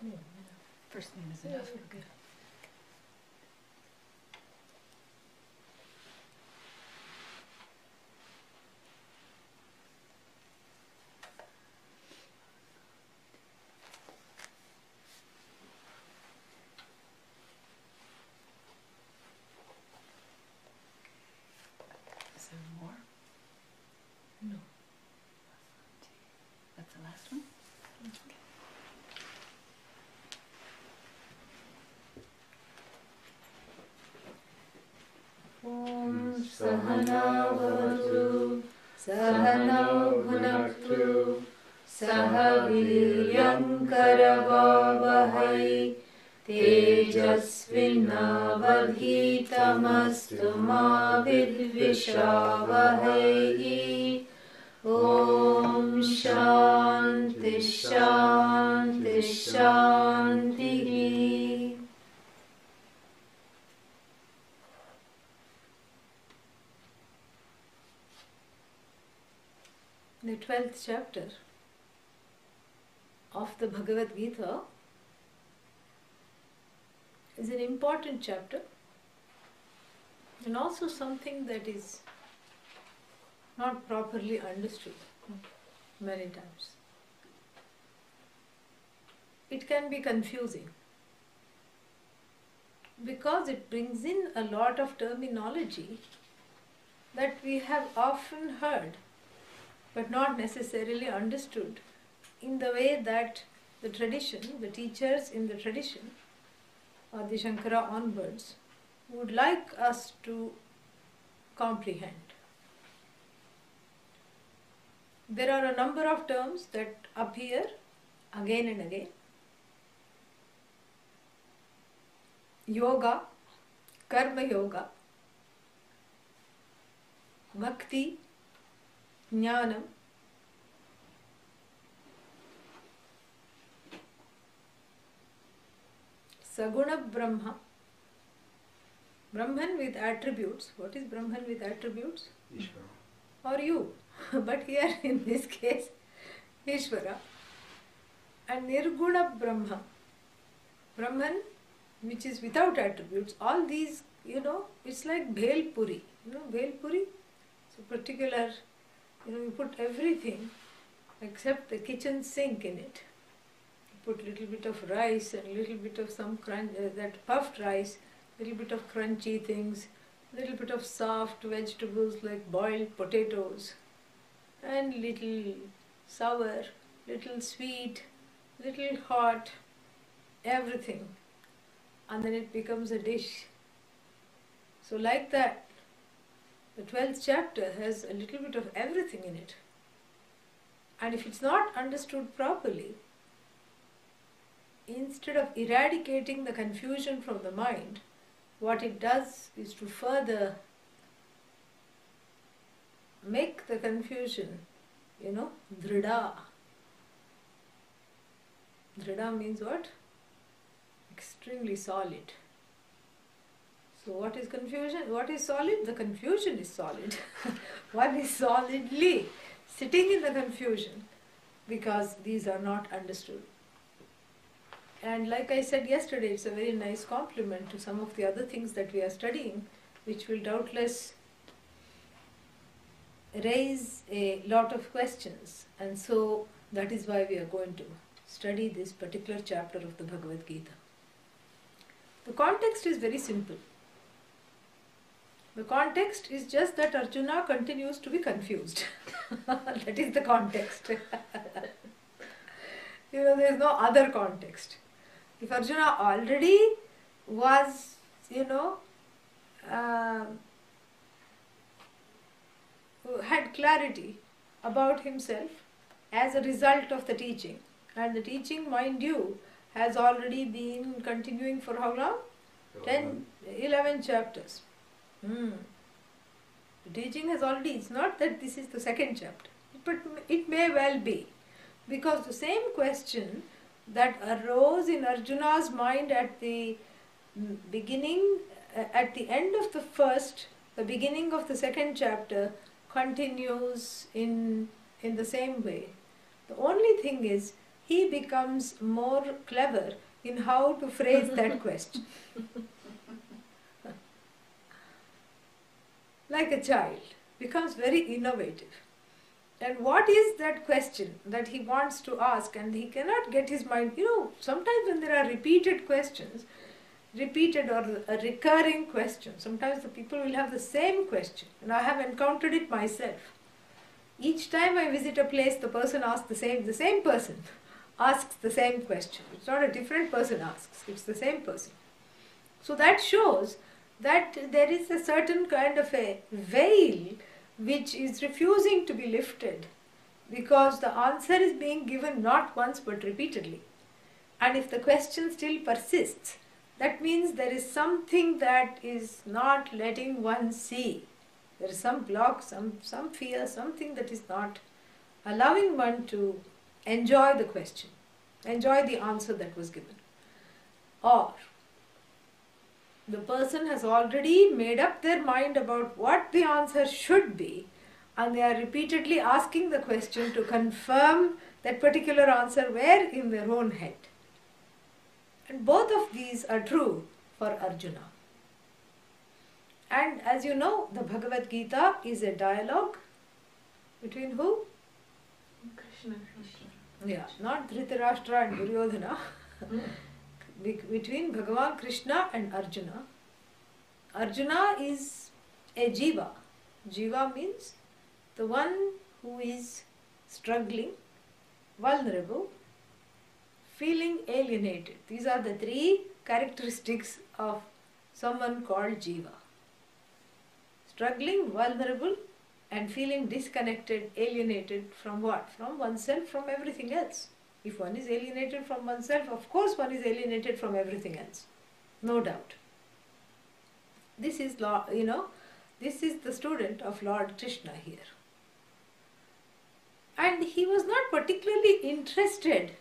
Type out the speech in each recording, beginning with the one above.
Yeah, first name is enough. Okay. Is there more? No. That's the last one? Okay. Om Sahana Bhavatu Sahano Bhunaktu Sahaviryam Karavavahai Tejasvinavadhitamastu ma vidvishavahai. Om Shanti Shanti Shanti. The 12th chapter of the Bhagavad Gita is an important chapter and also something that is not properly understood many times. It can be confusing because it brings in a lot of terminology that we have often heard but not necessarily understood in the way that the tradition, the teachers in the tradition, or the Shankara onwards, would like us to comprehend. There are a number of terms that appear again and again. Yoga, Karma Yoga, Bhakti, Jnanam, Saguna Brahma, Brahman with attributes. What is Brahman with attributes? Ishvara. Or you. But here in this case, Ishvara. And Nirguna Brahma, Brahman which is without attributes. All these, it's like Bhel Puri. Bhel Puri? It's a particular, you put everything except the kitchen sink in it. You put little bit of rice and little bit of some crunch, that puffed rice, little bit of crunchy things, little bit of soft vegetables like boiled potatoes, and little sour, little sweet, little hot, everything. And then it becomes a dish. So like that, the 12th chapter has a little bit of everything in it. And if it's not understood properly, instead of eradicating the confusion from the mind, what it does is to further make the confusion, dhrida. Dhrida means what? Extremely solid. So what is confusion? What is solid? The confusion is solid. One is solidly sitting in the confusion because these are not understood. And like I said yesterday, it's a very nice compliment to some of the other things that we are studying, which will doubtless raise a lot of questions. And so that is why we are going to study this particular chapter of the Bhagavad Gita. The context is very simple. The context is just that Arjuna continues to be confused. That is the context. There is no other context. If Arjuna already was, had clarity about himself as a result of the teaching, and the teaching, mind you, has already been continuing for how long? 11 chapters. The teaching has already, it's not that this is the second chapter, but it may well be, because the same question that arose in Arjuna's mind at the beginning, at the end of the beginning of the second chapter, continues in the same way. The only thing is, he becomes more clever in how to phrase that question. Like a child, becomes very innovative. And what is that question that he wants to ask and he cannot get his mind? Sometimes when there are repeated questions, repeated or a recurring question, sometimes the people will have the same question, and I have encountered it myself. Each time I visit a place, the person asks the same person asks the same question. It's not a different person asks, it's the same person. So that shows that there is a certain kind of a veil which is refusing to be lifted because the answer is being given not once but repeatedly. And if the question still persists, that means there is something that is not letting one see. There is some block, some fear, something that is not allowing one to enjoy the question, enjoy the answer that was given. Or the person has already made up their mind about what the answer should be, and they are repeatedly asking the question to confirm that particular answer where in their own head. And both of these are true for Arjuna. And as you know, the Bhagavad Gita is a dialogue between who? Krishna. Yeah, not Dhritarashtra and Duryodhana. Between Bhagavan Krishna and Arjuna. Arjuna is a jiva. Jiva means the one who is struggling, vulnerable, feeling alienated. These are the three characteristics of someone called jiva. Struggling, vulnerable, and feeling disconnected, alienated from what? From oneself, from everything else. If one is alienated from oneself, of course one is alienated from everything else. No doubt. This is, this is the student of Lord Krishna here. And he was not particularly interested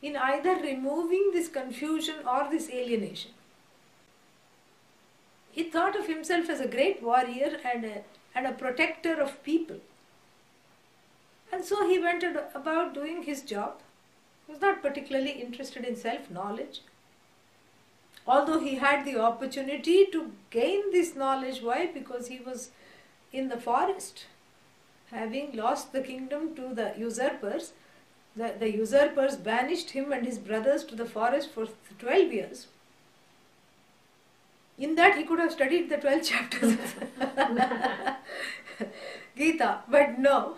in either removing this confusion or this alienation. He thought of himself as a great warrior and a protector of people. And so he went about doing his job. He was not particularly interested in self-knowledge. Although he had the opportunity to gain this knowledge. Why? Because he was in the forest, having lost the kingdom to the usurpers. The usurpers banished him and his brothers to the forest for 12 years. In that he could have studied the 12 chapters of Gita, but no.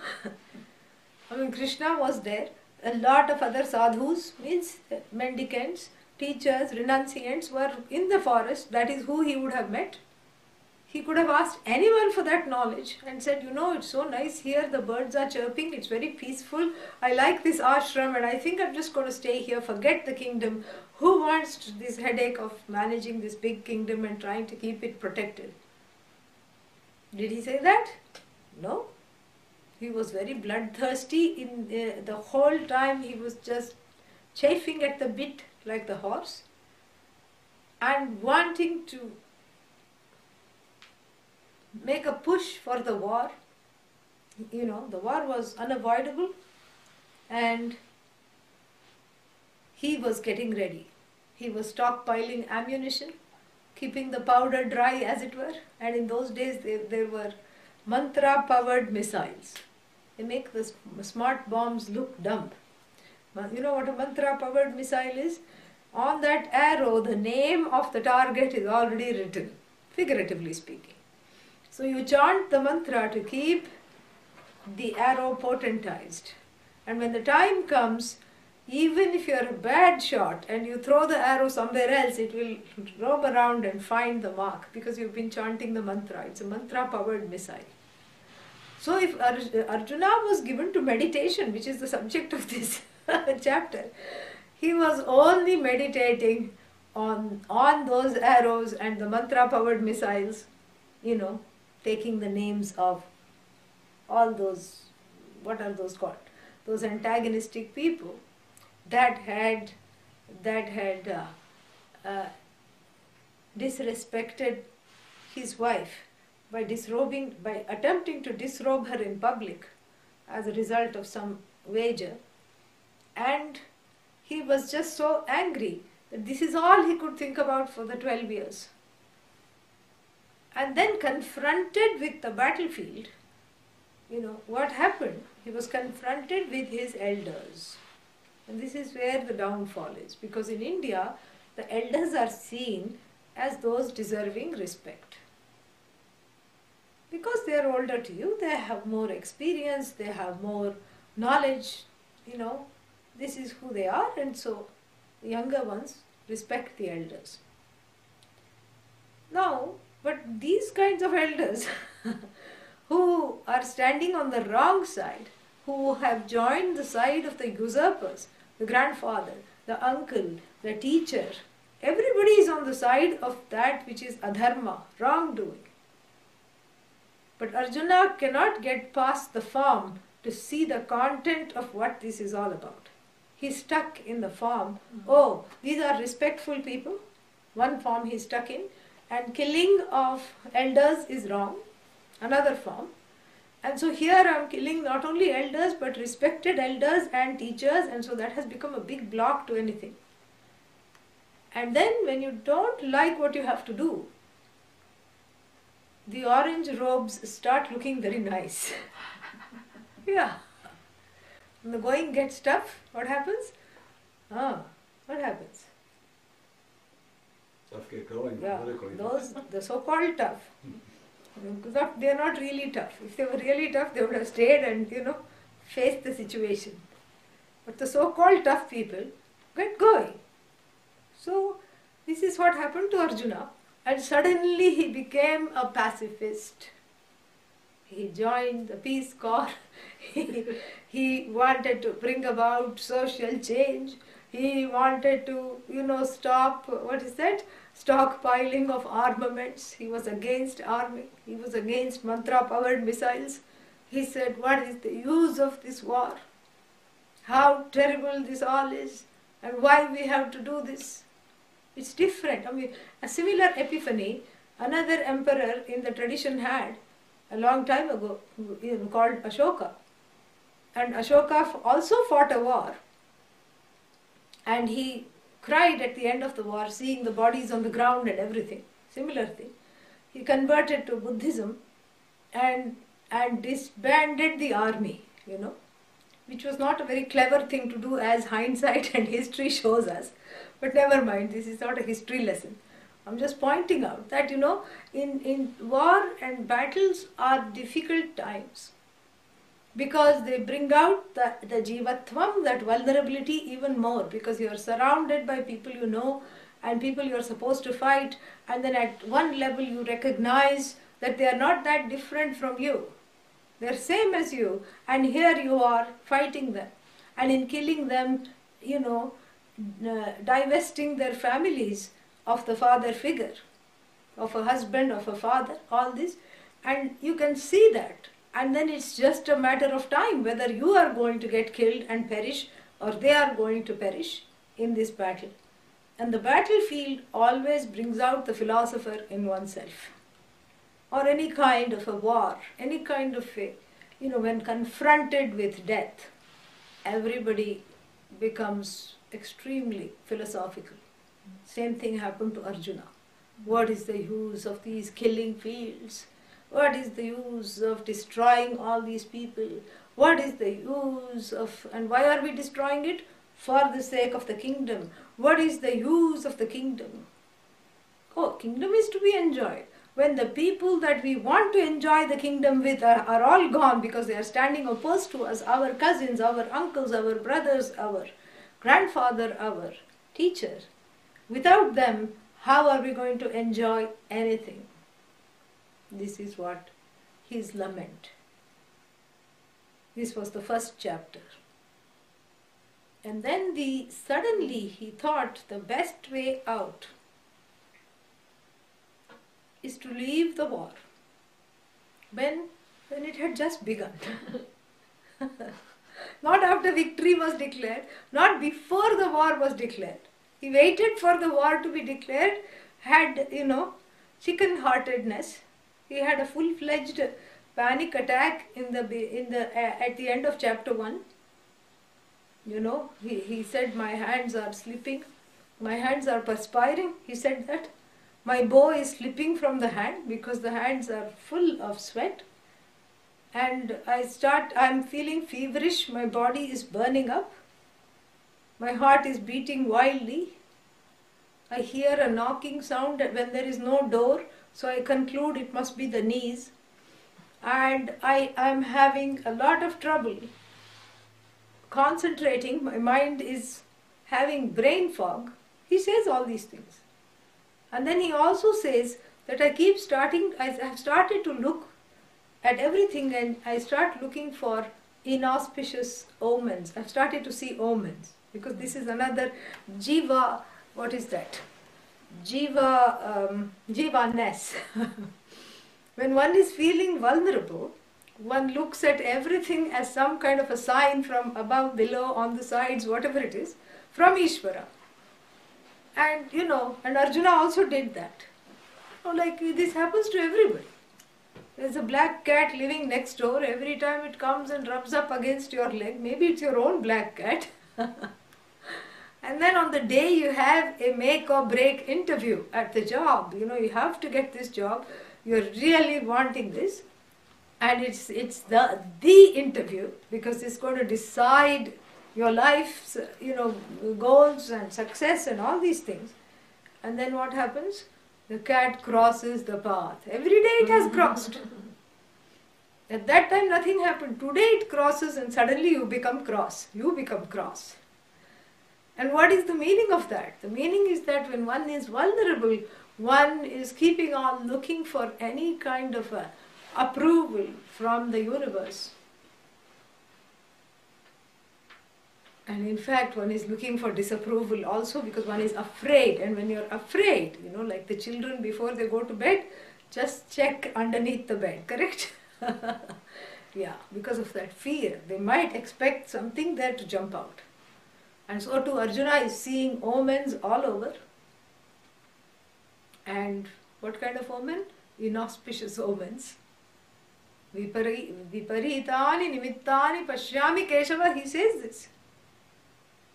Krishna was there. A lot of other sadhus, means mendicants, teachers, renunciants were in the forest. That is who he would have met. He could have asked anyone for that knowledge and said, it's so nice here, the birds are chirping, it's very peaceful, I like this ashram and I think I'm just going to stay here, forget the kingdom. Who wants this headache of managing this big kingdom and trying to keep it protected? Did he say that? No. He was very bloodthirsty. In the whole time he was just chafing at the bit like the horse and wanting to make a push for the war. The war was unavoidable and he was getting ready. He was stockpiling ammunition, keeping the powder dry as it were, and in those days there were mantra powered missiles. They make the smart bombs look dumb. You know what a mantra powered missile is? On that arrow the name of the target is already written, figuratively speaking. So you chant the mantra to keep the arrow potentized. And when the time comes, even if you are a bad shot and you throw the arrow somewhere else, it will roam around and find the mark because you've been chanting the mantra. It's a mantra powered missile. So if Arjuna was given to meditation, which is the subject of this chapter, he was only meditating on those arrows and the mantra powered missiles, taking the names of all those, what are those called? Those antagonistic people that had disrespected his wife by attempting to disrobe her in public as a result of some wager, and he was just so angry that this is all he could think about for the 12 years. And then confronted with the battlefield, what happened? He was confronted with his elders. And this is where the downfall is. Because in India, the elders are seen as those deserving respect. Because they are older to you, they have more experience, they have more knowledge, this is who they are, and so the younger ones respect the elders. Now, but these kinds of elders who are standing on the wrong side, who have joined the side of the usurpers, the grandfather, the uncle, the teacher, everybody is on the side of that which is adharma, wrongdoing. But Arjuna cannot get past the form to see the content of what this is all about. He's stuck in the form. Oh, these are respectful people. One form he's stuck in. And killing of elders is wrong. Another form. And so here I am killing not only elders but respected elders and teachers, and so that has become a big block to anything. And then when you don't like what you have to do, the orange robes start looking very nice. Yeah. When the going gets tough, what happens? What happens? Tough get going Yeah, politically. the so-called tough. They are not really tough. If they were really tough, they would have stayed and, faced the situation. But the so-called tough people get going. So, this is what happened to Arjuna. And suddenly he became a pacifist. He joined the Peace Corps. He wanted to bring about social change. He wanted to, stop, stockpiling of armaments. He was against army. He was against mantra-powered missiles. He said, what is the use of this war? How terrible this all is, and why we have to do this. It's different. A similar epiphany another emperor in the tradition had a long time ago, called Ashoka. And Ashoka also fought a war. And he cried at the end of the war, seeing the bodies on the ground and everything. Similar thing. He converted to Buddhism and disbanded the army, which was not a very clever thing to do, as hindsight and history shows us. But never mind, this is not a history lesson. I'm just pointing out that, in war and battles are difficult times, because they bring out the jivatvam, that vulnerability, even more, because you are surrounded by people you know and people you are supposed to fight, and then at one level you recognize that they are not that different from you. They are same as you, and here you are fighting them, and in killing them, divesting their families of the father figure, of a husband, of a father, all this, and you can see that. And then it's just a matter of time whether you are going to get killed and perish, or they are going to perish in this battle. And the battlefield always brings out the philosopher in oneself. Or any kind of a war, any kind of a, when confronted with death, everybody becomes extremely philosophical. Same thing happened to Arjuna. What is the use of these killing fields? What is the use of destroying all these people? What is the use of, and why are we destroying it? For the sake of the kingdom. What is the use of the kingdom? Oh, kingdom is to be enjoyed. When the people that we want to enjoy the kingdom with are all gone because they are standing opposed to us, our cousins, our uncles, our brothers, our grandfather, our teacher, without them, how are we going to enjoy anything? This is what his lament. This was the first chapter. And then suddenly he thought the best way out is to leave the war when it had just begun. Not after victory was declared, not before the war was declared. He waited for the war to be declared, had, chicken-heartedness. He had a full-fledged panic attack at the end of chapter 1. he said, my hands are slipping, my hands are perspiring. He said that. My bow is slipping from the hand because the hands are full of sweat. And I'm feeling feverish, my body is burning up, my heart is beating wildly. I hear a knocking sound when there is no door, so I conclude it must be the knees. And I am having a lot of trouble concentrating, my mind is having brain fog. He says all these things. And then he also says that I have started to look at everything and I start looking for inauspicious omens. I've started to see omens because this is another jiva, what is that? Jivaness. When one is feeling vulnerable, one looks at everything as some kind of a sign from above, below, on the sides, whatever it is, from Ishvara. And and Arjuna also did that. Like this happens to everybody. There's a black cat living next door. Every time it comes and rubs up against your leg, maybe it's your own black cat. And then on the day you have a make or break interview at the job, you have to get this job, you're really wanting this, and it's the interview because it's going to decide your life's goals and success and all these things. And then what happens? The cat crosses the path. Every day it has crossed. At that time nothing happened. Today it crosses and suddenly you become cross. You become cross. And what is the meaning of that? The meaning is that when one is vulnerable, one is keeping on looking for any kind of a approval from the universe. And in fact, one is looking for disapproval also because one is afraid. And when you're afraid, like the children before they go to bed, just check underneath the bed, correct? Yeah, because of that fear. They might expect something there to jump out. And so too Arjuna is seeing omens all over. And what kind of omen? Inauspicious omens. Viparitani nimittani pashyami Keshava, he says this.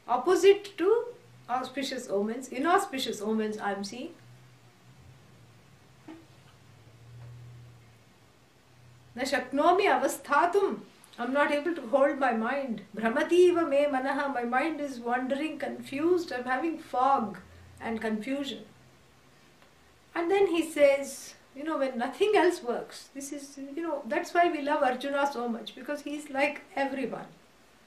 Opposite to auspicious omens, inauspicious omens I am seeing. Na shaknomi avasthatum, I am not able to hold my mind. Bhramativa me manaha, my mind is wandering, confused, I am having fog and confusion. And then he says, when nothing else works, this is, that's why we love Arjuna so much, because he's like everyone.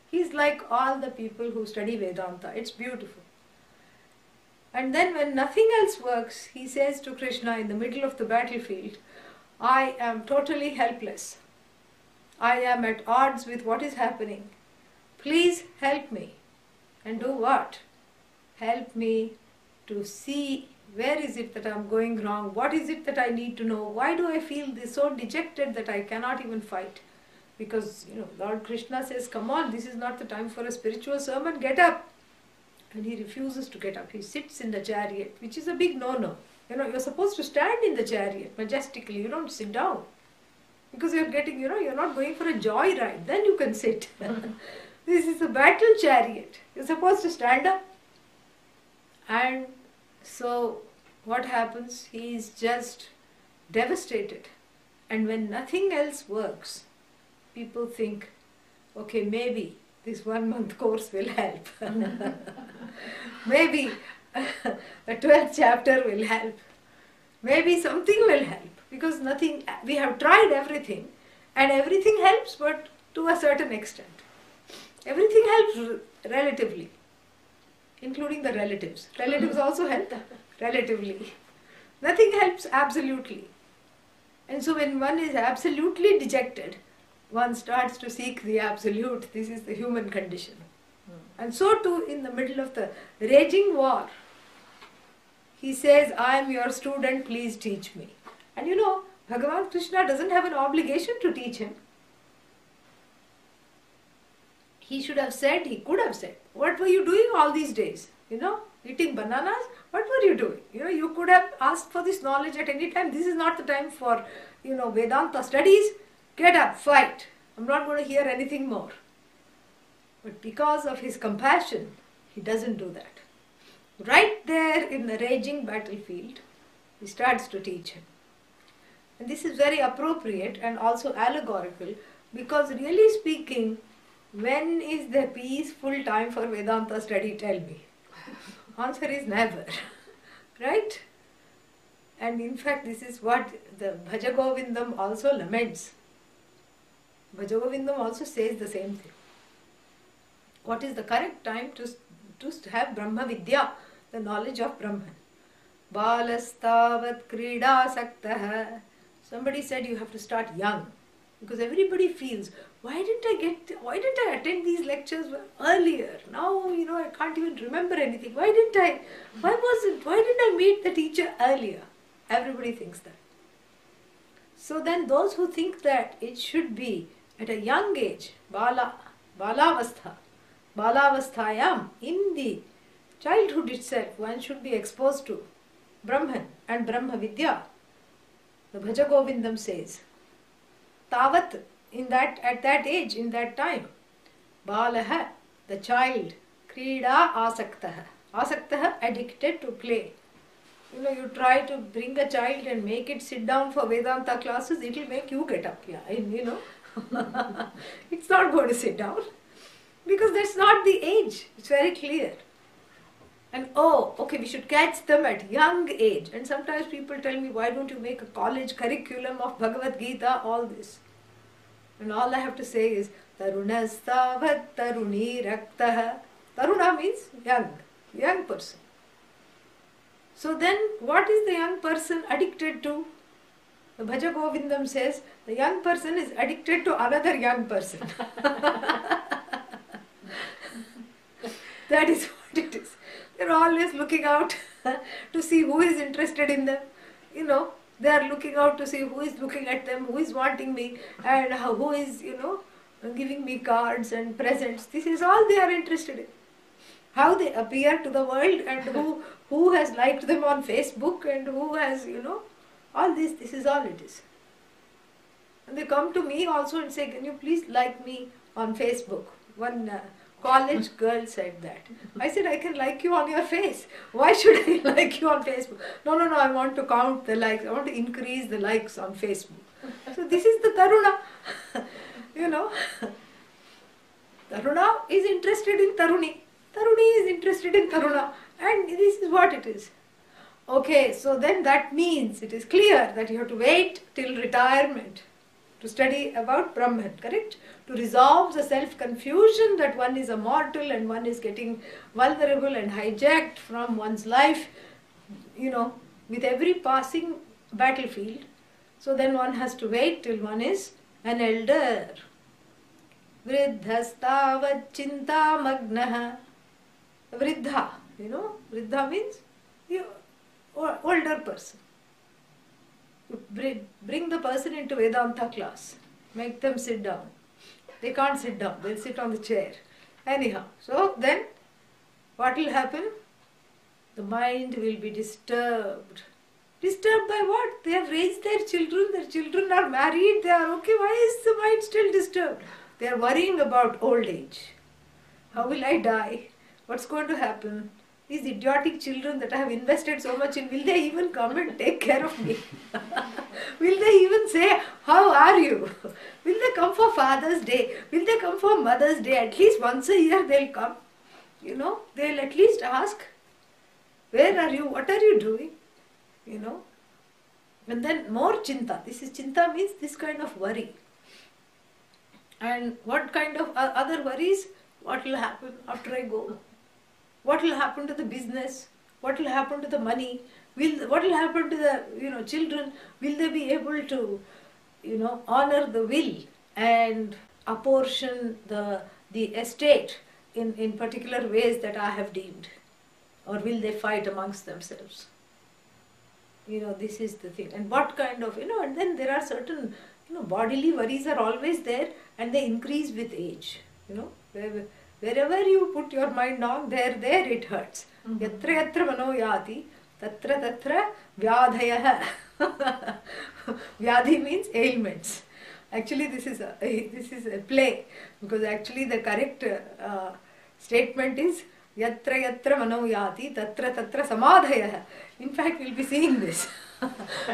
He's like all the people who study Vedanta. It's beautiful. And then when nothing else works, he says to Krishna in the middle of the battlefield, I am totally helpless. I am at odds with what is happening. Please help me. And do what? Help me to see where is it that I am going wrong? What is it that I need to know? Why do I feel this so dejected that I cannot even fight? Because, Lord Krishna says, come on, this is not the time for a spiritual sermon, get up. And he refuses to get up. He sits in the chariot, which is a big no-no. You're supposed to stand in the chariot majestically. You don't sit down. Because you're getting, you're not going for a joy ride. Then you can sit. This is a battle chariot. You're supposed to stand up. And so what happens? He is just devastated. And when nothing else works, people think, okay, maybe this 1 month course will help. Maybe a 12th chapter will help. Maybe something will help. Because nothing, we have tried everything and everything helps, but to a certain extent. Everything helps relatively, including the relatives. Relatives also help relatively. Nothing helps absolutely. And so when one is absolutely dejected, one starts to seek the absolute. This is the human condition. And so too in the middle of the raging war, he says, I am your student, please teach me. And Bhagavan Krishna doesn't have an obligation to teach him. He should have said, he could have said, what were you doing all these days? Eating bananas? What were you doing? You could have asked for this knowledge at any time. This is not the time for, Vedanta studies. Get up, fight. I'm not going to hear anything more. But because of his compassion, he doesn't do that. Right there in the raging battlefield, he starts to teach him. And this is very appropriate and also allegorical, because really speaking, when is the peaceful time for Vedanta study? Tell me. Answer is never. Right? And in fact, this is what the Bhajagovindam also laments. Bhajagovindam also says the same thing. What is the correct time to have Brahma Vidya, the knowledge of Brahman? Balastavat krida saktah. Somebody said you have to start young, because everybody feels, why didn't I attend these lectures earlier? Now, I can't even remember anything. Why didn't I meet the teacher earlier? Everybody thinks that. So then those who think that it should be at a young age, balavasthayam, in the childhood itself, one should be exposed to Brahman and Brahma Vidya. The Bhajagovindam says, Tavat, at that age, in that time, Balaha, the child, Krida asaktaha. Asaktaha, addicted to play. You try to bring a child and make it sit down for Vedanta classes, it will make you get up. It's not going to sit down, because that's not the age. It's very clear. And we should catch them at young age. And sometimes people tell me, why don't you make a college curriculum of Bhagavad Gita, all this? And all I have to say is, Tarunastavat taruni raktaha. Taruna means young person. So then, what is the young person addicted to? The Bhajagovindam says, the young person is addicted to another young person. That is what it is. They're always looking out to see who is interested in them. They are looking out to see who is looking at them, who is wanting me, and who is, giving me cards and presents. This is all they are interested in. How they appear to the world, and who has liked them on Facebook, and who has, all this is all it is. And they come to me also and say, can you please like me on Facebook? One college girl said that. I said, I can like you on your face. Why should I like you on Facebook? No, I want to count the likes. I want to increase the likes on Facebook. So this is the Taruna. Taruna is interested in Taruni. Taruni is interested in Taruna. And this is what it is. Okay, so then that means it is clear that you have to wait till retirement to study about Brahman, correct? To resolve the self-confusion that one is a mortal and one is getting vulnerable and hijacked from one's life, with every passing battlefield. So then one has to wait till one is an elder. Vriddhastavat chinta magnaha. Vriddha, Vriddha means older person. Bring the person into Vedanta class. Make them sit down. They can't sit down. They'll sit on the chair. Anyhow, so then what will happen? The mind will be disturbed. Disturbed by what? They have raised their children. Their children are married. They are okay. Why is the mind still disturbed? They are worrying about old age. How will I die? What's going to happen? These idiotic children that I have invested so much in, will they even come and take care of me? Will they even say, how are you? Will they come for Father's Day? Will they come for Mother's Day? At least once a year they'll come. They'll at least ask, where are you? What are you doing? And then more chinta. Chinta means this kind of worry. And what kind of other worries? What will happen after I go? What will happen to the business? What will happen to the money? What will happen to the children? Will they be able to honor the will and apportion the estate in particular ways that I have deemed? Or will they fight amongst themselves? This is the thing. And what kind of, and then there are certain, bodily worries are always there, and they increase with age. Wherever you put your mind on, there it hurts. Yatra yatra mano yati, tatra vyadhayaha. Vyadhi means ailments. Actually, this is a play, because actually the correct statement is yatra yatra mano yati tatra tatra samadhayah. In fact, we'll be seeing this.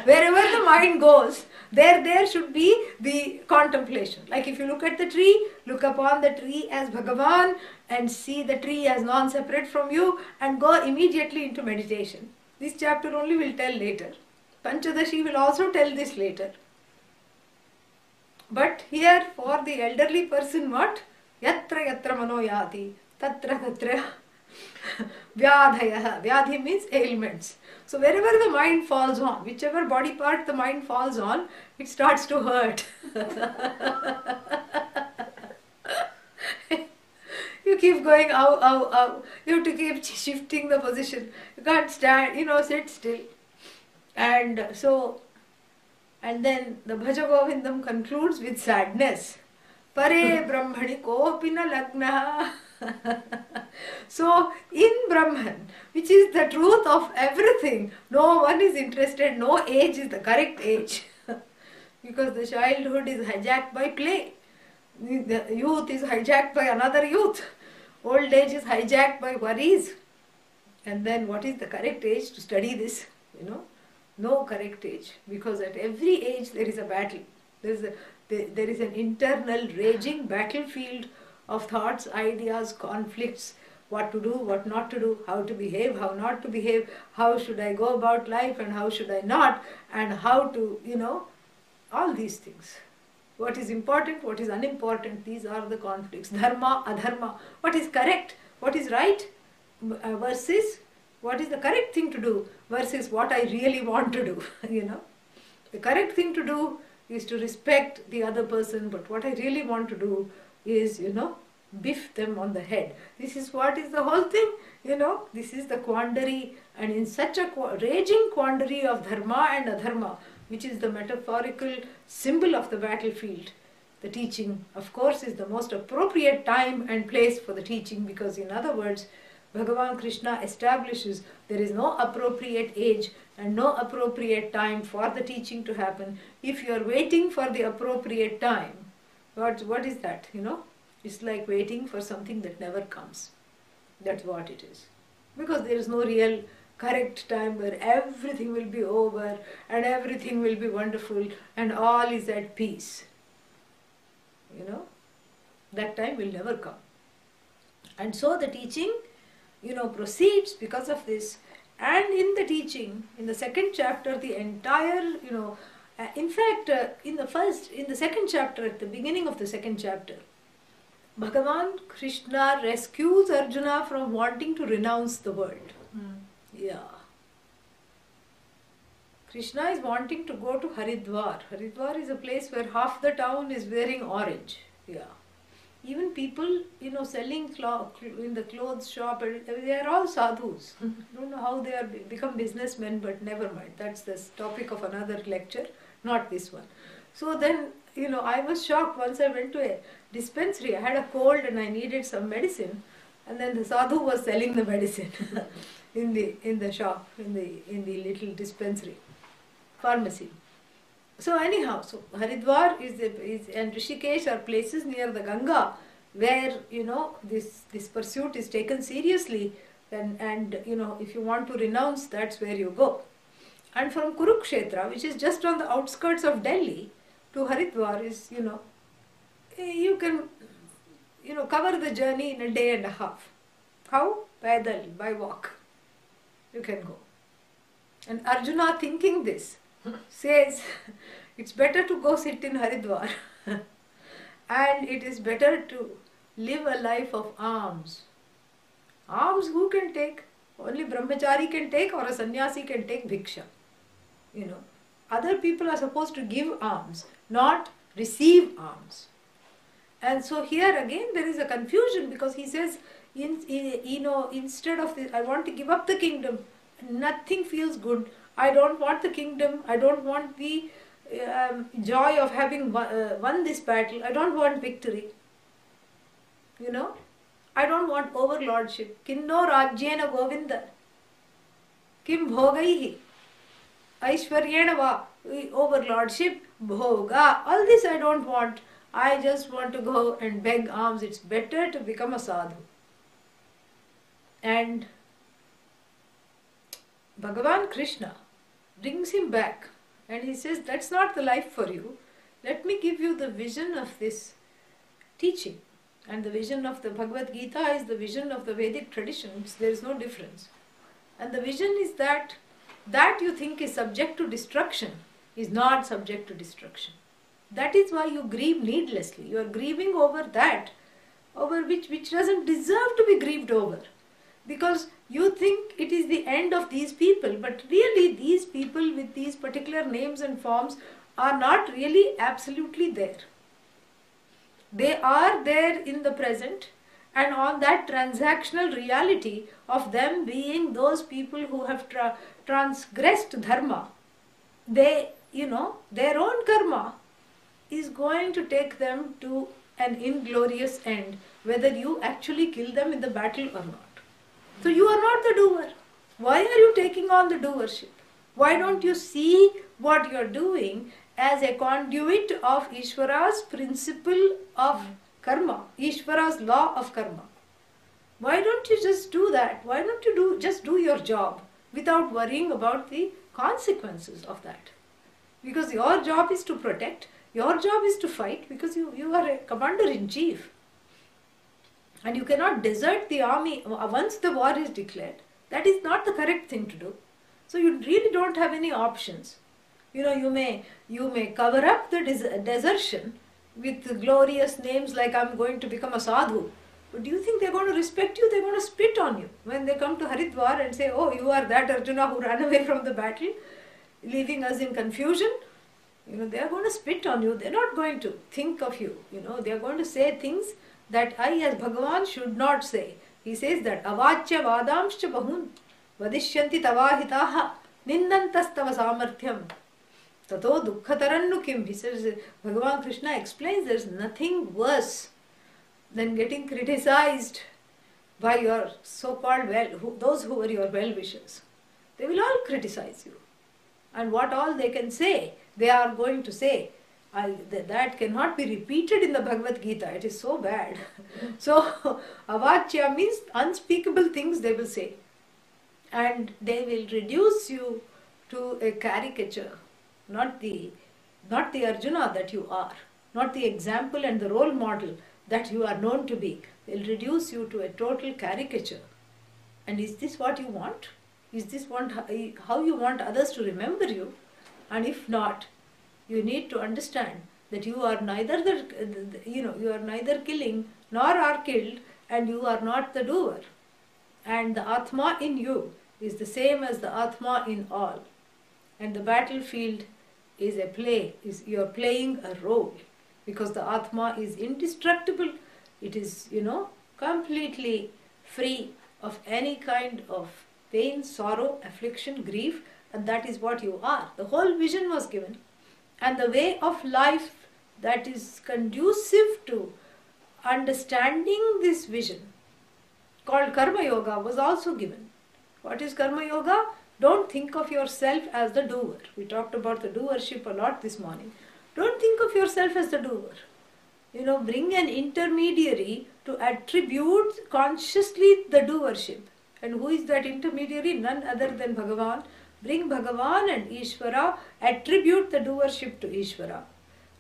Wherever the mind goes, there should be the contemplation. Like if you look at the tree, look upon the tree as Bhagavan and see the tree as non-separate from you and go immediately into meditation. This chapter only will tell later. Panchadashi will also tell this later. But here for the elderly person, what? Yatra yatra mano yati, tatra tatra vyadhayah. Vyadhi means ailments. So wherever the mind falls on, whichever body part the mind falls on, it starts to hurt. You keep going, ow, ow, ow. You have to keep shifting the position. You can't stand, sit still. And then the Bhaja Govindam concludes with sadness. Pare Brahmani kopina lagna. So in Brahman, which is the truth of everything, no one is interested, no age is the correct age. Because the childhood is hijacked by play. The youth is hijacked by another youth. Old age is hijacked by worries. And then what is the correct age to study this? No correct age, because at every age there is a battle. There is an internal raging battlefield of thoughts, ideas, conflicts, what to do, what not to do, how to behave, how not to behave, how should I go about life and how should I not, and how to, all these things. What is important, what is unimportant, these are the conflicts. Dharma, adharma, what is correct, what is right, versus what is the correct thing to do versus what I really want to do. The correct thing to do is to respect the other person, but what I really want to do is, biff them on the head. This is what is the whole thing, this is the quandary, and in such a raging quandary of dharma and adharma, which is the metaphorical symbol of the battlefield, the teaching, of course, is the most appropriate time and place for the teaching, because in other words, Bhagavan Krishna establishes there is no appropriate age and no appropriate time for the teaching to happen. If you are waiting for the appropriate time, what is that? It's like waiting for something that never comes. That's what it is. Because there is no real correct time where everything will be over and everything will be wonderful and all is at peace. That time will never come. And so the teaching proceeds because of this. And in the teaching, in the second chapter, the entire, in fact, in the second chapter, at the beginning of the second chapter, Bhagavan Krishna rescues Arjuna from wanting to renounce the world. Yeah. Krishna is wanting to go to Haridwar. Haridwar is a place where half the town is wearing orange. Yeah. Even people, selling in the clothes shop, they are all sadhus. I don't know how they are become businessmen, but never mind. That's the topic of another lecture, not this one. So then, I was shocked once I went to a dispensary. I had a cold and I needed some medicine, and then the sadhu was selling the medicine in the shop, in the little dispensary, pharmacy. So anyhow, Haridwar and Rishikesh are places near the Ganga where this pursuit is taken seriously, and if you want to renounce, that's where you go. And from Kurukshetra, which is just on the outskirts of Delhi, to Haridwar is you can cover the journey in a day and a half. How? Paidal, by walk. You can go. And Arjuna, thinking this, says it's better to go sit in Haridwar and it is better to live a life of alms. Alms who can take? Only brahmachari can take, or a sannyasi can take bhiksha. Other people are supposed to give alms, not receive alms. And so here again there is a confusion, because he says, instead of this, I want to give up the kingdom. Nothing feels good. I don't want the kingdom. I don't want the joy of having won this battle. I don't want victory. I don't want overlordship. Kinno rajyena govinda. Kim bhogaihi. Aishwaryena va. overlordship, bhoga, all this I don't want. I just want to go and beg alms. It's better to become a sadhu. And Bhagavan Krishna brings him back and he says, that's not the life for you. Let me give you the vision of this teaching. And the vision of the Bhagavad Gita is the vision of the Vedic traditions. There is no difference. And the vision is that you think is subject to destruction is not subject to destruction. That is why you grieve needlessly. You are grieving over that, over which doesn't deserve to be grieved over. Because you think it is the end of these people, but really these people with these particular names and forms are not really absolutely there. They are there in the present, and on that transactional reality of them being those people who have transgressed dharma, they, their own karma is going to take them to an inglorious end, whether you actually kill them in the battle or not. So you are not the doer. Why are you taking on the doership? Why don't you see what you are doing as a conduit of Ishvara's principle of karma, Ishvara's law of karma? Why don't you just do that? Why don't you just do your job without worrying about the consequences of that? Because your job is to protect, your job is to fight, because you are a commander-in-chief. And you cannot desert the army once the war is declared. That is not the correct thing to do. So you really don't have any options. You may cover up the desertion with glorious names like I'm going to become a sadhu. But do you think they're going to respect you? They're going to spit on you when they come to Haridwar and say, oh, you are that Arjuna who ran away from the battle, leaving us in confusion. They are going to spit on you. They're not going to think of you. They are going to say things that I as Bhagavan should not say. He says that avachya vadamscha bahun vadishyanti tavahitaha nindantas-tava samarthyam tato dukkatarannu kim. He says, Bhagavan Krishna explains there's nothing worse than getting criticized by your so-called those who were your well-wishers. They will all criticize you. And what all they can say, they are going to say. That cannot be repeated in the Bhagavad Gita. It is so bad. So, avachya means unspeakable things they will say. And they will reduce you to a caricature, not the Arjuna that you are, not the example and the role model that you are known to be. They will reduce you to a total caricature. And is this what you want? Is this how you want others to remember you? And if not, you need to understand that you are neither you are neither killing nor are killed, and you are not the doer. And the Atma in you is the same as the Atma in all. And the battlefield is a play, you are playing a role, because the Atma is indestructible. It is, completely free of any kind of pain, sorrow, affliction, grief, and that is what you are. The whole vision was given. And the way of life that is conducive to understanding this vision, called Karma Yoga, was also given. What is Karma Yoga? Don't think of yourself as the doer. We talked about the doership a lot this morning. Don't think of yourself as the doer. Bring an intermediary to attribute consciously the doership. And who is that intermediary? None other than Bhagavan. Bring Bhagavan and Ishvara, attribute the doership to Ishvara.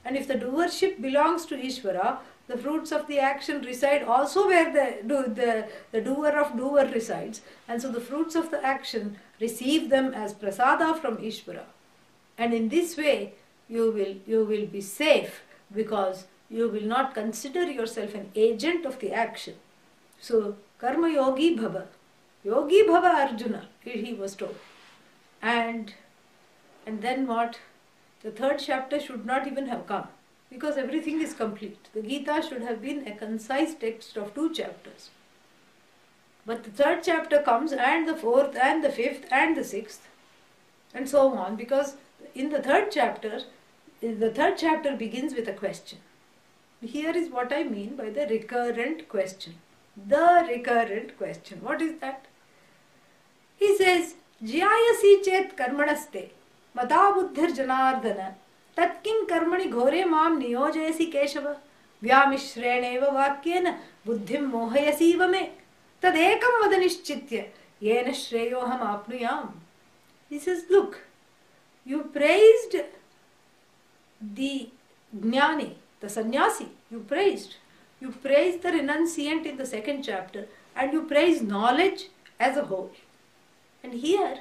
And if the doership belongs to Ishvara, the fruits of the action reside also where the doer of doer resides. And so the fruits of the action, receive them as prasada from Ishvara. And in this way, you will be safe, because you will not consider yourself an agent of the action. So, karma yogi bhava. Yogi bhava Arjuna, he was told. And then what? The third chapter should not even have come, because everything is complete. The Gita should have been a concise text of 2 chapters. But the third chapter comes, and the fourth, and the fifth, and the sixth, and so on, because in the third chapter begins with a question. Here is what I mean by the recurrent question. The recurrent question. What is that? He says, Jyayasi chet karmanaste mata buddhir janardana tatkin karmani ghore mam niyojayasi keshava vyamishreneva vakyena buddhim mohayasiva me tadekam vada nishchitya yena shreyoham apnuyam. He says, look, you praised the jnani, the sannyasi, you praised the renunciant in the second chapter, and you praise knowledge as a whole. And here,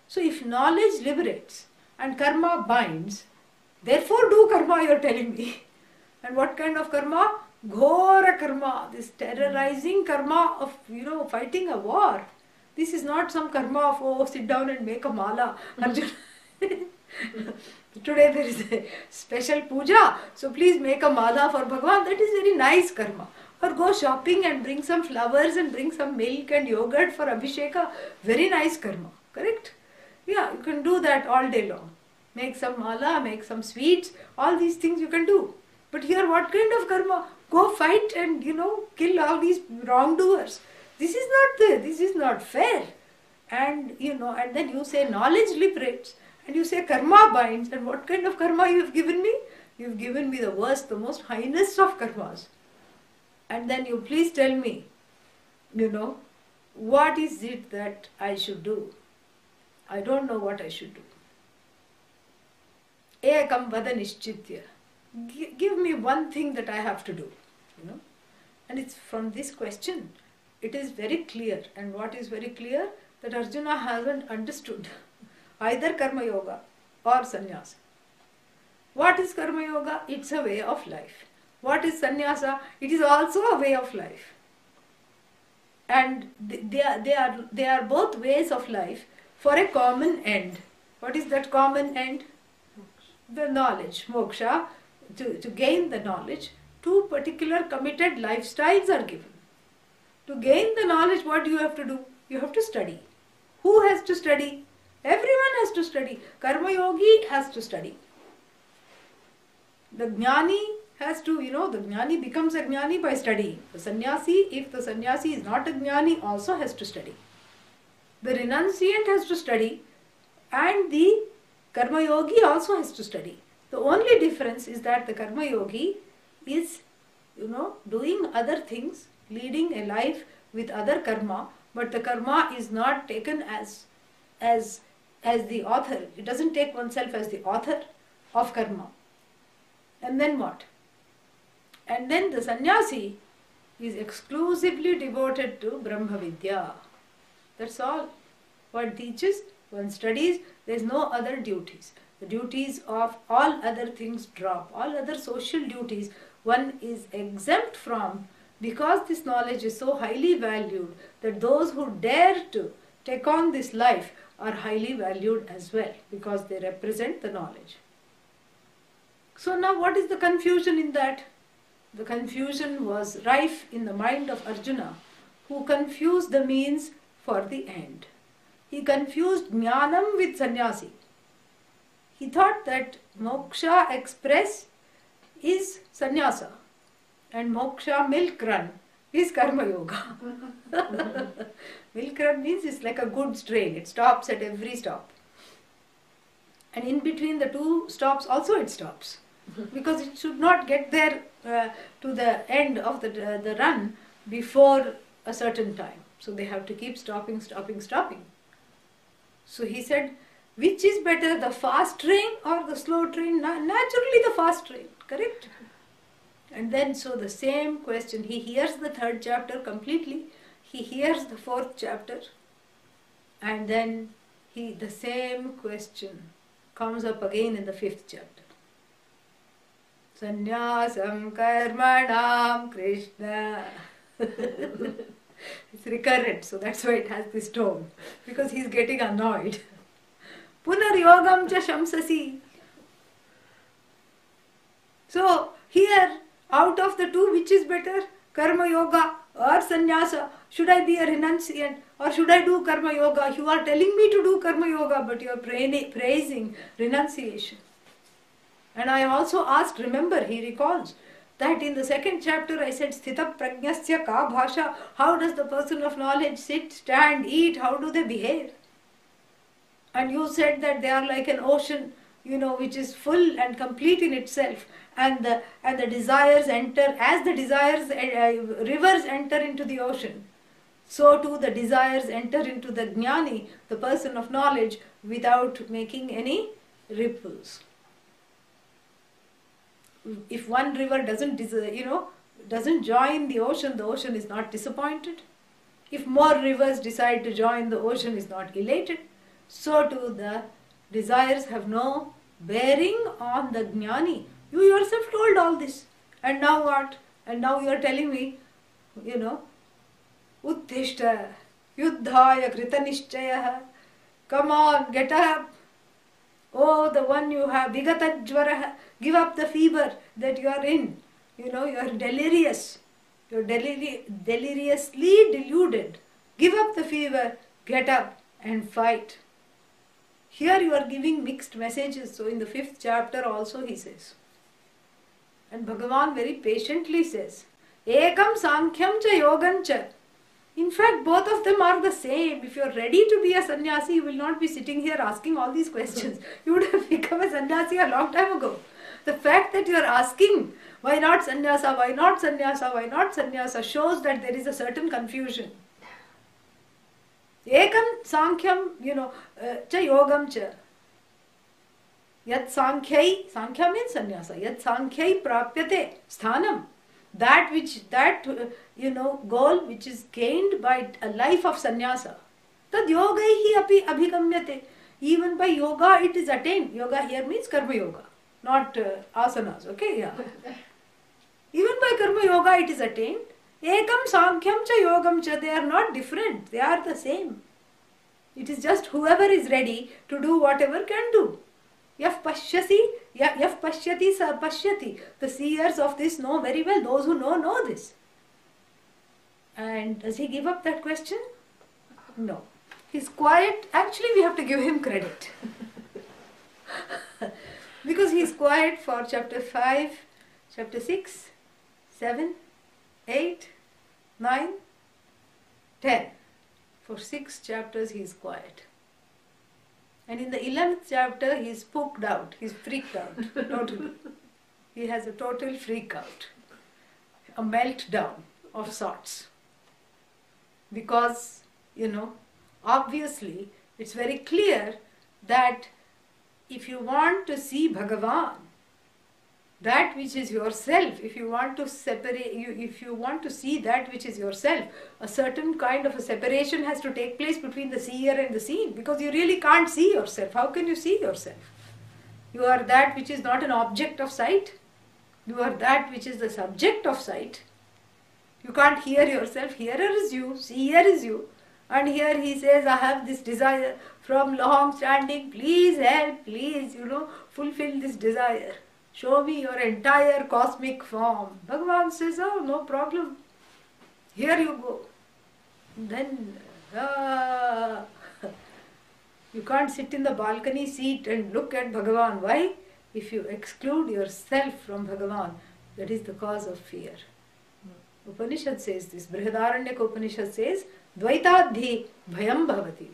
so if knowledge liberates and karma binds, therefore do karma, you are telling me. And what kind of karma? Ghora karma, this terrorizing karma of, fighting a war. This is not some karma of, oh, sit down and make a mala. Arjuna. Today there is a special puja, so please make a mala for Bhagavan. That is very nice karma. Or go shopping and bring some flowers and bring some milk and yogurt for Abhisheka. Very nice karma. Correct? Yeah, you can do that all day long. Make some mala, make some sweets, all these things you can do. But here what kind of karma? Go fight and, kill all these wrongdoers. This is not fair. And, and then you say knowledge liberates. And you say karma binds. And what kind of karma you have given me? You have given me the worst, the most heinous of karmas. And then you please tell me, what is it that I should do? I don't know what I should do. Ekam vada nishchitya. Give me one thing that I have to do. And it's from this question, it is very clear. And what is very clear? That Arjuna hasn't understood either karma yoga or sannyasa. What is karma yoga? It's a way of life. What is sannyasa? It is also a way of life. And they are both ways of life for a common end. What is that common end? The knowledge, moksha. To gain the knowledge, two particular committed lifestyles are given. To gain the knowledge, what do you have to do? You have to study. Who has to study? Everyone has to study. Karma yogi has to study. The jnani has to, the jnani becomes a jnani by studying. The sannyasi, if the sannyasi is not a jnani, also has to study. The renunciant has to study, and the karma yogi also has to study. The only difference is that the karma yogi is, doing other things, leading a life with other karma, but the karma is not taken as the author. It doesn't take oneself as the author of karma. And then what? And then the sannyasi is exclusively devoted to Brahma Vidya. That's all. One teaches, one studies, there is no other duties. The duties of all other things drop. All other social duties one is exempt from, because this knowledge is so highly valued that those who dare to take on this life are highly valued as well, because they represent the knowledge. So now what is the confusion in that? The confusion was rife in the mind of Arjuna, who confused the means for the end. He confused jnanam with sannyasi. He thought that moksha express is sannyasa and moksha milk run is karma yoga. Milk run means it's like a goods train. It stops at every stop. And in between the two stops also it stops. Because it should not get there to the end of the run before a certain time. So they have to keep stopping. So he said, which is better, the fast train or the slow train? Naturally the fast train, correct? And then so the same question, he hears the third chapter completely, he hears the fourth chapter, and then the same question comes up again in the fifth chapter. Sannyasam karmanam Krishna. It's recurrent, so that's why it has this tone, because he's getting annoyed. Punar yogam cha shamsasi. So here, out of the two, which is better? Karma yoga or sannyasa? Should I be a renunciant or should I do karma yoga? You are telling me to do karma yoga, but you are praising renunciation. And I also asked, remember, he recalls, that in the second chapter I said, Sthita prajnasya ka bhasha. How does the person of knowledge sit, stand, eat? How do they behave? And you said that they are like an ocean, which is full and complete in itself, and the desires enter, as the desires rivers enter into the ocean, so too the desires enter into the jnani, the person of knowledge, without making any ripples. If one river doesn't join the ocean is not disappointed. If more rivers decide to join, the ocean is not elated. So too the desires have no bearing on the jnani. You yourself told all this. And now what? And now you are telling me, Uttishta, Yuddhaya Kritanishchaya. Come on, get up. Oh, the one you have, Vigatajvara, give up the fever that you are in. You are delirious. You are deliriously deluded. Give up the fever, get up and fight. Here you are giving mixed messages. So in the 5th chapter also he says. And Bhagavan very patiently says, Ekam Sankhyam cha Yogam cha. In fact, both of them are the same. If you are ready to be a sannyasi, you will not be sitting here asking all these questions. You would have become a sannyasi a long time ago. The fact that you are asking, why not sannyasa, why not sannyasa, why not sannyasa, shows that there is a certain confusion. Ekam Sankhyam, cha Yogam cha. Yat Sankhya means sannyasa. Yat Sankhya prapyate sthanam. That goal which is gained by a life of sannyasa. Tad yogaihi api abhigamyate. Even by yoga it is attained. Yoga here means karma yoga, not asanas. Okay, yeah. Even by karma yoga it is attained. Ekam Sankhyam cha Yogam cha. They are not different. They are the same. It is just whoever is ready to do whatever can do. Yaf pashyati sa pashyati. The seers of this know very well. Those who know this. And does he give up that question? No. He's quiet. Actually, we have to give him credit. Because he's quiet for chapter 5, chapter 6, 7, 8, 9, 10. For 6 chapters he is quiet. And in the 11th chapter he is spooked out. He is freaked out. Totally. He has a total freak out. A meltdown of sorts. Because, obviously it's very clear that if you want to see Bhagavan, that which is yourself, if you want to see that which is yourself, a certain kind of a separation has to take place between the seer and the seen, because you really can't see yourself. How can you see yourself? You are that which is not an object of sight. You are that which is the subject of sight. You can't hear yourself. Hearer is you, seer is you. And here he says, I have this desire from long standing. Please help, please, fulfill this desire. Show me your entire cosmic form. Bhagavan says, oh, no problem. Here you go. Then, you can't sit in the balcony seat and look at Bhagavan. Why? If you exclude yourself from Bhagavan, that is the cause of fear. Upanishad says this. Brihadaranyaka Upanishad says, Dvaitadhi bhayam bhavati.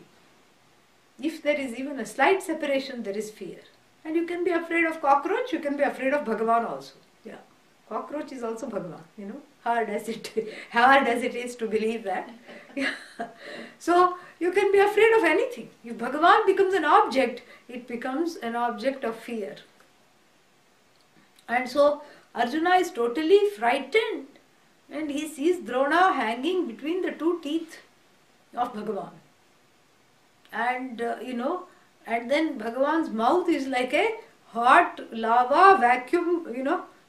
If there is even a slight separation, there is fear. And you can be afraid of cockroach, you can be afraid of Bhagavan also. Yeah. Cockroach is also Bhagavan, hard as it is to believe that. Yeah. So, you can be afraid of anything. If Bhagavan becomes an object, it becomes an object of fear. And so, Arjuna is totally frightened. And he sees Drona hanging between the 2 teeth of Bhagavan. And, and then Bhagavan's mouth is like a hot lava vacuum,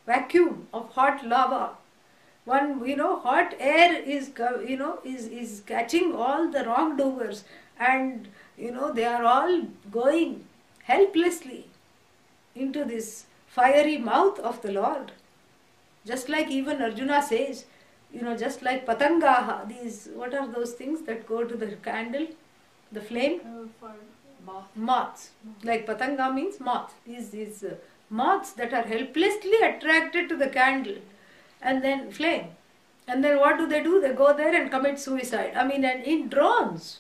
vacuum of hot lava. One, hot air is catching all the wrongdoers, and, they are all going helplessly into this fiery mouth of the Lord. Just like even Arjuna says, just like patangaha, these, what are those things that go to the candle, the flame? Moths. Like patanga means moth. These moths that are helplessly attracted to the candle and then flame. And then what do? They go there and commit suicide. And in drones,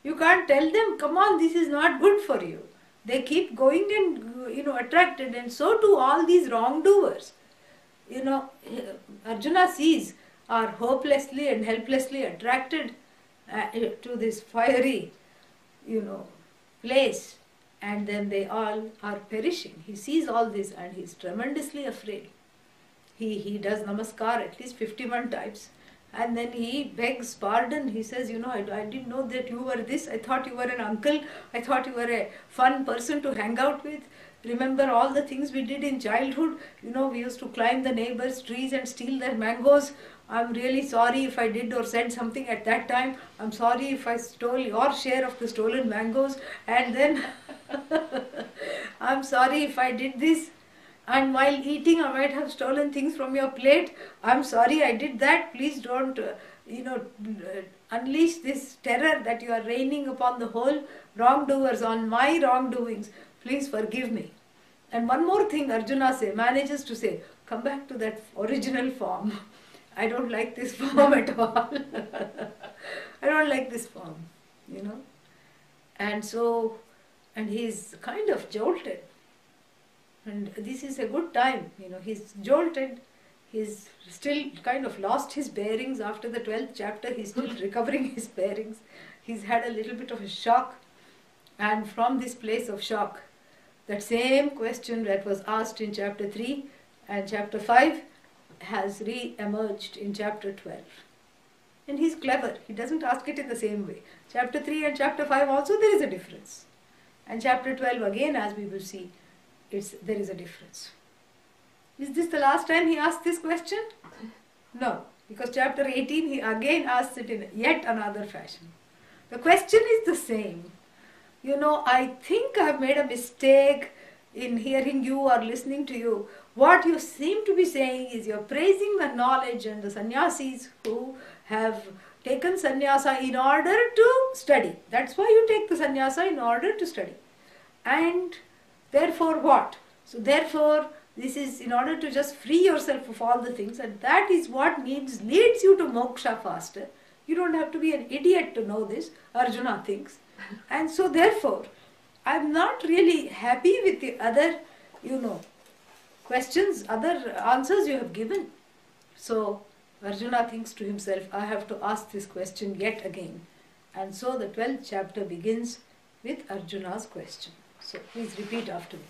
You can't tell them, come on, this is not good for you. They keep going and, attracted, and so do all these wrongdoers. Arjuna sees are hopelessly and helplessly attracted to this fiery, place, and then they all are perishing. He sees all this and he is tremendously afraid. He does namaskar at least 51 times, and then he begs pardon. He says, I didn't know that you were this. I thought you were an uncle. I thought you were a fun person to hang out with. Remember all the things we did in childhood? We used to climb the neighbors' trees and steal their mangoes. I'm really sorry if I did or said something at that time. I'm sorry if I stole your share of the stolen mangoes. And then I'm sorry if I did this. And while eating, I might have stolen things from your plate. I'm sorry I did that. Please don't, unleash this terror that you are raining upon the whole wrongdoers on my wrongdoings. Please forgive me. And one more thing Arjuna manages to say, come back to that original form. I don't like this form at all. I don't like this form, And so, and he's kind of jolted. And this is a good time, he's jolted. He's still kind of lost his bearings after the 12th chapter. He's still recovering his bearings. He's had a little bit of a shock. And from this place of shock, that same question that was asked in chapter 3 and chapter 5 has re-emerged in chapter 12. And he's clever. He doesn't ask it in the same way. Chapter 3 and chapter 5 also there is a difference. And chapter 12 again, as we will see, there is a difference. Is this the last time he asked this question? No, because chapter 18 he again asks it in yet another fashion. The question is the same. I think I've made a mistake in hearing you or listening to you. What you seem to be saying is you're praising the knowledge and the sannyasis who have taken sannyasa in order to study. That's why you take the sannyasa, in order to study. And therefore what? So therefore, this is in order to just free yourself of all the things, and that is what leads you to moksha faster. You don't have to be an idiot to know this, Arjuna thinks. And so therefore, I'm not really happy with the other, questions, other answers you have given. So Arjuna thinks to himself, I have to ask this question yet again. And so the 12th chapter begins with Arjuna's question. So please repeat after me.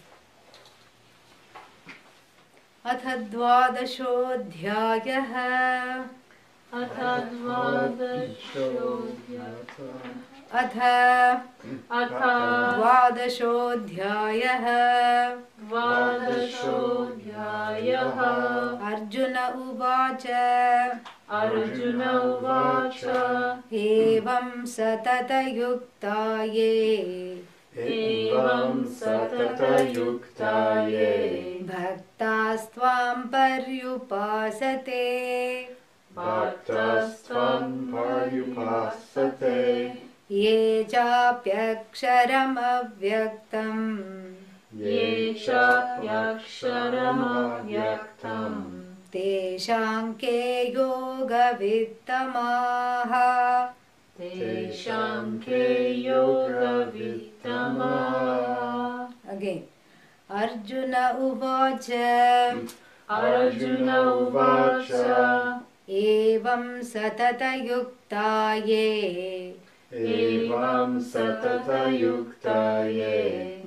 अथ द्वादशोऽध्यायः अथ द्वादशोऽध्यायः अथ द्वादशोऽध्यायः अर्जुन उवाच एवं सततयुक्ता ये भक्तास्त्वां पर्युपासते ये चाप्यक्षरमव्यक्तम् तेषां के योगवित्तमाः Again. Arjuna uvacha evam satatayukta ye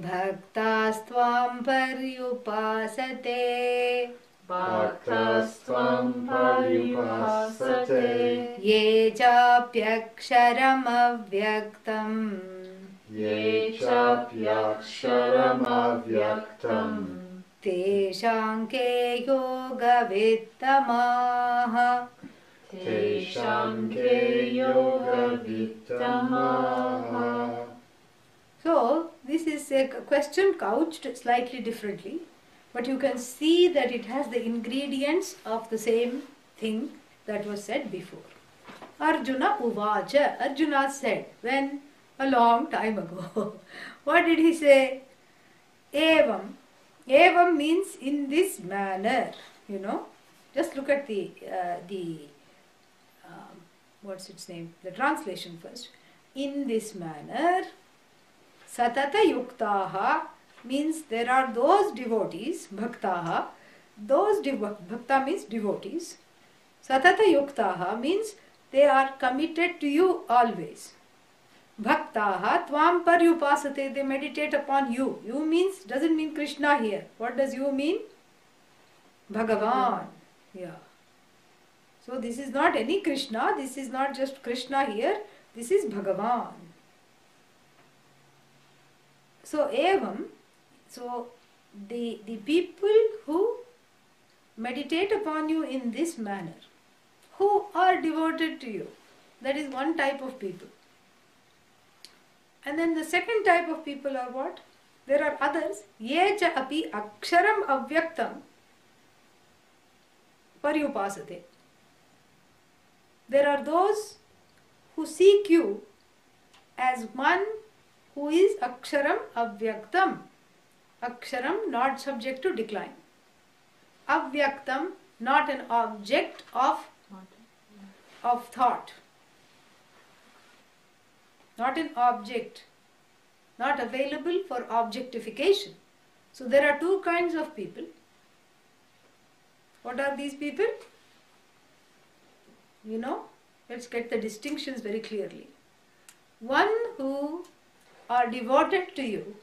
bhaktastvam paryupasate ye chapyaksharamayaktam तेषां के योगवित्तमाः So this is a question couched slightly differently, but you can see that it has the ingredients of the same thing that was said before. Arjuna uvacha. Arjuna said, when? A long time ago. What did he say? Evam. Evam means in this manner, Just look at the what's its name? The translation first. in this manner. Satata yuktaha means there are those devotees, bhaktaha, bhakta means devotees. Satata yuktaha means they are committed to you always. Bhaktaha tvam paryupasate, they meditate upon you. You means, doesn't mean Krishna here. What does you mean? Bhagavan. Yeah. So this is not any Krishna, this is not just Krishna here, this is Bhagavan. So evam, so the people who meditate upon you in this manner, who are devoted to you, that is one type of people. And then the second type of people are what? There are others. Ye cha api aksharam avyaktam paryupasate. There are those who seek you as one who is aksharam avyaktam. Aksharam not subject to decline. Avyaktam not an object of thought. Not an object. Not available for objectification. So there are two kinds of people. What are these people? You know, let's get the distinctions very clearly. One who are devoted to you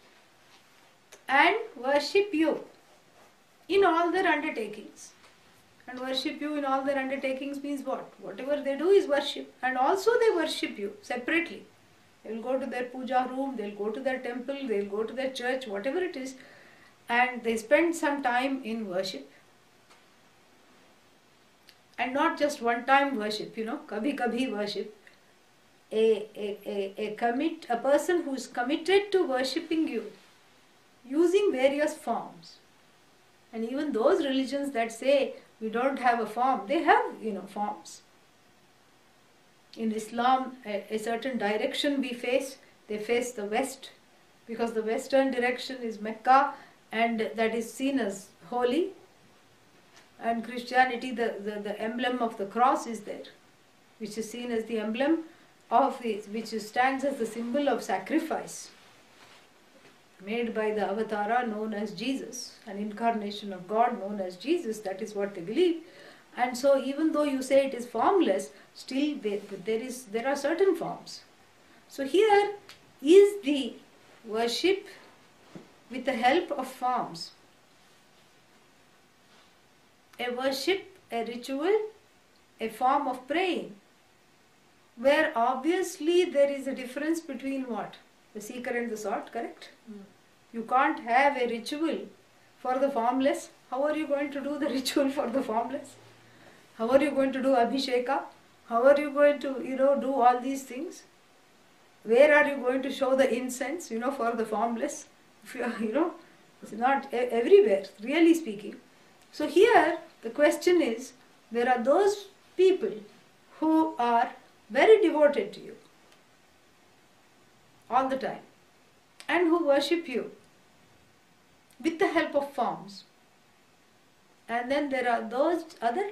and worship you in all their undertakings. And worship you in all their undertakings means what? Whatever they do is worship. And also they worship you separately. They will go to their puja room, they will go to their temple, they will go to their church, whatever it is. And they spend some time in worship. And not just one time worship, you know, kabhi kabhi worship. A person who is committed to worshipping you using various forms. And even those religions that say we don't have a form, they have, you know, forms. In Islam, a certain direction we face, they face the west, because the western direction is Mecca and that is seen as holy. And Christianity, the emblem of the cross is there, which is seen as the emblem of which stands as the symbol of sacrifice made by the avatara known as Jesus, an incarnation of God known as Jesus. That is what they believe. And so even though you say it is formless, still there are certain forms. So here is the worship with the help of forms. A worship, a ritual, a form of praying, where obviously there is a difference between what? The seeker and the sought, correct? You can't have a ritual for the formless. How are you going to do the ritual for the formless? How are you going to do abhisheka? How are you going to, do all these things? Where are you going to show the incense, for the formless? If you, it's not everywhere, really speaking. So here, the question is, there are those people who are very devoted to you all the time and who worship you with the help of forms. And then there are those other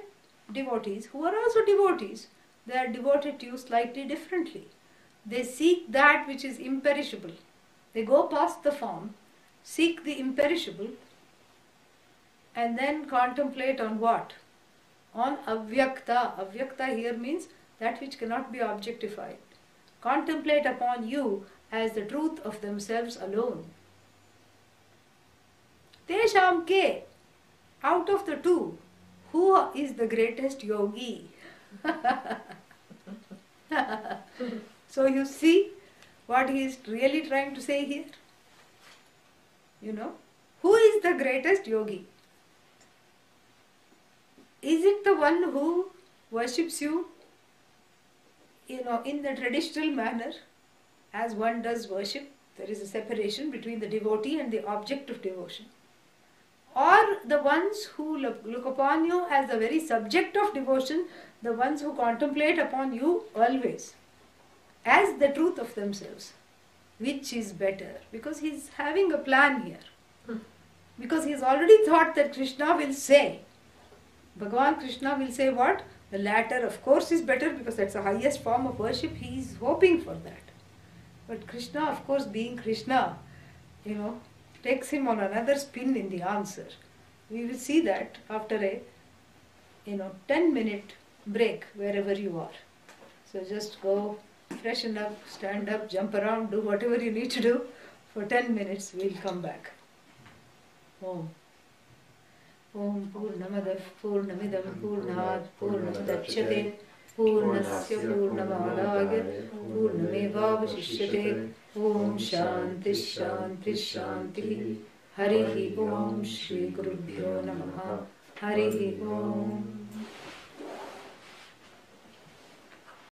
devotees who are also devotees. They are devoted to you slightly differently. They seek that which is imperishable. They go past the form, seek the imperishable, and then contemplate on what? On avyakta. Avyakta here means that which cannot be objectified. Contemplate upon you as the truth of themselves alone. Tesham ke, out of the two, who is the greatest yogi? So you see what he is really trying to say here? Who is the greatest yogi? Is it the one who worships you, in the traditional manner, as one does worship? There is a separation between the devotee and the object of devotion. Or the ones who look upon you as the very subject of devotion, the ones who contemplate upon you always as the truth of themselves. Which is better? Because he is having a plan here. Because he has already thought that Krishna will say, Bhagavan Krishna will say what? The latter of course is better, because that's the highest form of worship. He is hoping for that. But Krishna, of course, being Krishna, takes him on another spin in the answer. We will see that after a 10-minute break wherever you are. So just go, freshen up, stand up, jump around, do whatever you need to do. For 10 minutes, we'll come back. Om. Om Purnamadav Purnamidam Purnat Purnamudachyate Purnasya Purnamadaya Purnamevavashishyate. Om Shanti Shanti Shanti. Harihi Om Shri Gurubhyo Namaha. Harihi Om.